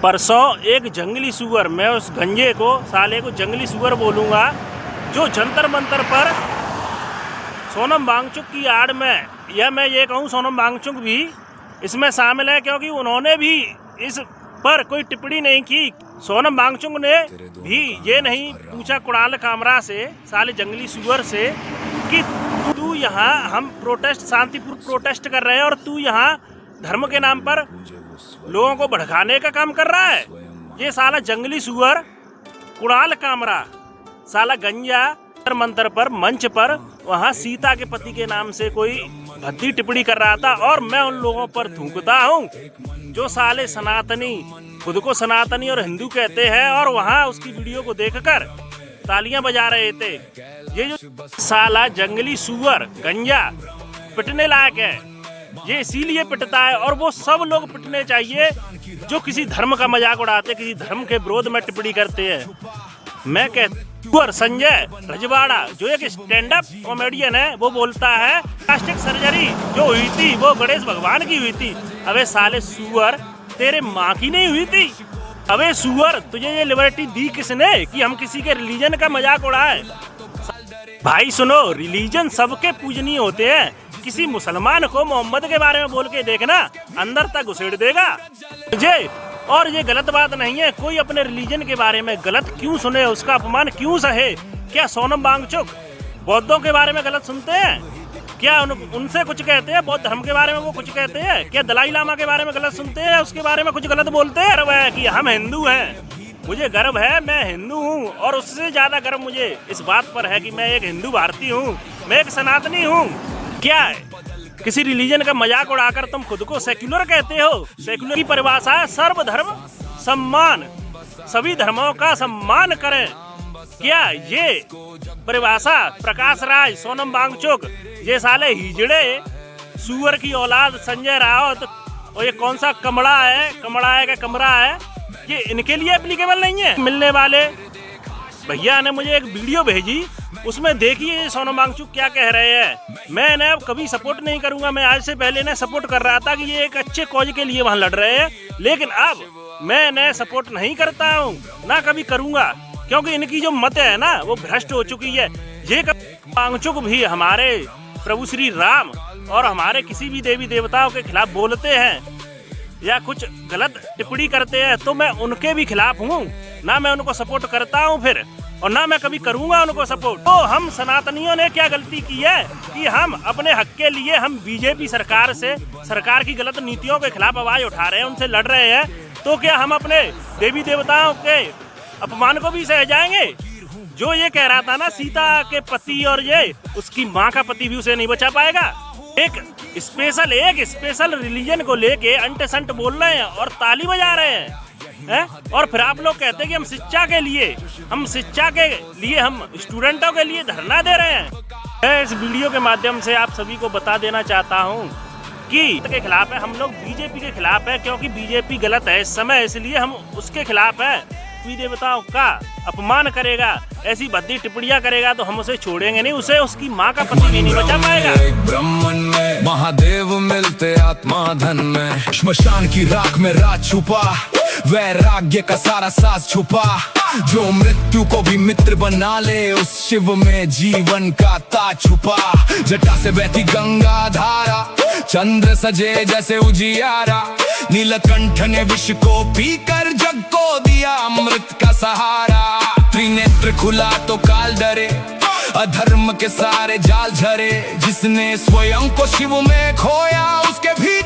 परसों एक जंगली सुअर, मैं उस गंजे को साले को जंगली सुअर बोलूँगा, जो जंतर मंतर पर सोनम वांगचुक की आड़ में, या मैं ये कहूँ सोनम वांगचुक भी इसमें शामिल है, क्योंकि उन्होंने भी इस पर कोई टिप्पणी नहीं की। सोनम वांगचुक ने भी ये नहीं पूछा कुणाल कामरा से, साले जंगली सुअर से, कि तू यहाँ हम शांतिपूर्ण प्रोटेस्ट कर रहे हैं और तू यहाँ धर्म के नाम पर लोगों को भड़काने का काम कर रहा है। ये साला जंगली सुअर कुणाल कामरा साला गंजा मंत्र पर मंच पर वहाँ सीता के पति के नाम से कोई भद्दी टिप्पणी कर रहा था, और मैं उन लोगों पर थूकता हूँ जो साले सनातनी, खुद को सनातनी और हिंदू कहते हैं, और वहाँ उसकी वीडियो को देखकर तालियां बजा रहे थे। ये जो साला जंगली सुअर गंजा पिटने लायक है, ये इसीलिए पिटता है, और वो सब लोग पिटने चाहिए जो किसी धर्म का मजाक उड़ाते, किसी धर्म के विरोध में टिप्पणी करते हैं। मैं कहता संजय रजवाड़ा जो एक स्टैंड अप कॉमेडियन है, वो बोलता है प्लास्टिक सर्जरी जो हुई थी वो गणेश भगवान की हुई थी। अबे साले सुअर, तेरे माँ की नहीं हुई थी? अबे सुअर, तुझे ये लिबर्टी दी किसने कि हम किसी के रिलीजन का मजाक उड़ाए? भाई सुनो, रिलीजन सबके पूजनीय होते हैं। किसी मुसलमान को मोहम्मद के बारे में बोल के देखना, अंदर तक घुसेड़ देगा तुझे। और ये गलत बात नहीं है, कोई अपने रिलीजन के बारे में गलत क्यों सुने, उसका अपमान क्यों सहे? क्या सोनम वांगचुक बौद्धों के बारे में गलत सुनते हैं? क्या उनसे कुछ कहते हैं? बौद्ध धर्म के बारे में वो कुछ कहते हैं? क्या दलाई लामा के बारे में गलत सुनते हैं, उसके बारे में कुछ गलत बोलते हैं? गर्व है कि हम हिंदू हैं, मुझे गर्व है, मैं हिंदू हूँ, और उससे ज्यादा गर्व मुझे इस बात पर है कि मैं एक हिंदू भारतीय हूँ, मैं एक सनातनी हूँ। क्या है, किसी रिलीजन का मजाक उड़ाकर तुम खुद को सेक्युलर कहते हो? सेक्युलर की परिभाषा है सर्वधर्म सम्मान, सभी धर्मों का सम्मान करें। क्या ये परिभाषा प्रकाश राज, सोनम वांगचुक, ये साले हिजड़े सुअर की औलाद संजय राउत, और ये कौन सा कमड़ा है का कमरा है, ये इनके लिए एप्लीकेबल नहीं है? मिलने वाले भैया ने मुझे एक वीडियो भेजी, उसमें देखिए सोनम वांगचुक क्या कह रहे हैं। मैं इन्हें अब कभी सपोर्ट नहीं करूंगा, मैं आज से पहले इन्हें सपोर्ट कर रहा था कि ये एक अच्छे कॉज के लिए वहाँ लड़ रहे हैं, लेकिन अब मैं इन्हें सपोर्ट नहीं करता हूँ, ना कभी करूंगा, क्योंकि इनकी जो मत है ना वो भ्रष्ट हो चुकी है। ये वांगचुक भी हमारे प्रभु श्री राम और हमारे किसी भी देवी देवताओं के खिलाफ बोलते हैं या कुछ गलत टिप्पणी करते हैं, तो मैं उनके भी खिलाफ हूँ, ना मैं उनको सपोर्ट करता हूँ फिर, और ना मैं कभी करूंगा उनको सपोर्ट। तो हम सनातनियों ने क्या गलती की है कि हम अपने हक के लिए हम बीजेपी सरकार से, सरकार की गलत नीतियों के खिलाफ आवाज उठा रहे हैं, उनसे लड़ रहे हैं, तो क्या हम अपने देवी देवताओं के अपमान को भी सह जाएंगे? जो ये कह रहा था ना सीता के पति और ये उसकी माँ का पति भी उसे नहीं बचा पाएगा। एक स्पेशल रिलीजन को लेके अंटे संट बोल रहे हैं और ताली बजा रहे हैं, और फिर आप लोग कहते हैं कि हम शिक्षा के लिए हम स्टूडेंटों के लिए धरना दे रहे हैं। मैं इस वीडियो के माध्यम से आप सभी को बता देना चाहता हूं कि के खिलाफ है, हम लोग बीजेपी के खिलाफ है, क्योंकि बीजेपी गलत है इस समय, इसलिए हम उसके खिलाफ है। देवी देवताओं का अपमान करेगा, ऐसी भद्दी टिप्पणियां करेगा, तो हम उसे छोड़ेंगे नहीं, उसे उसकी माँ का पति भी नहीं बचा पाएगा। ब्राह्मण में महादेव मिलते आत्मा धन में, श्मशान की राख में राज छुपा, वैराग्य का सारा साज छुपा, जो मृत्यु को भी मित्र बना ले, उस शिव में जीवन का ताज छुपा। जटा से बहती गंगा धारा, चंद्र सजे जैसे उजियारा, नीलकंठ ने विष को पीकर जग को दिया अमृत का सहारा। त्रिनेत्र खुला तो काल डरे, अधर्म के सारे जाल झरे, जिसने स्वयं को शिव में खोया उसके भी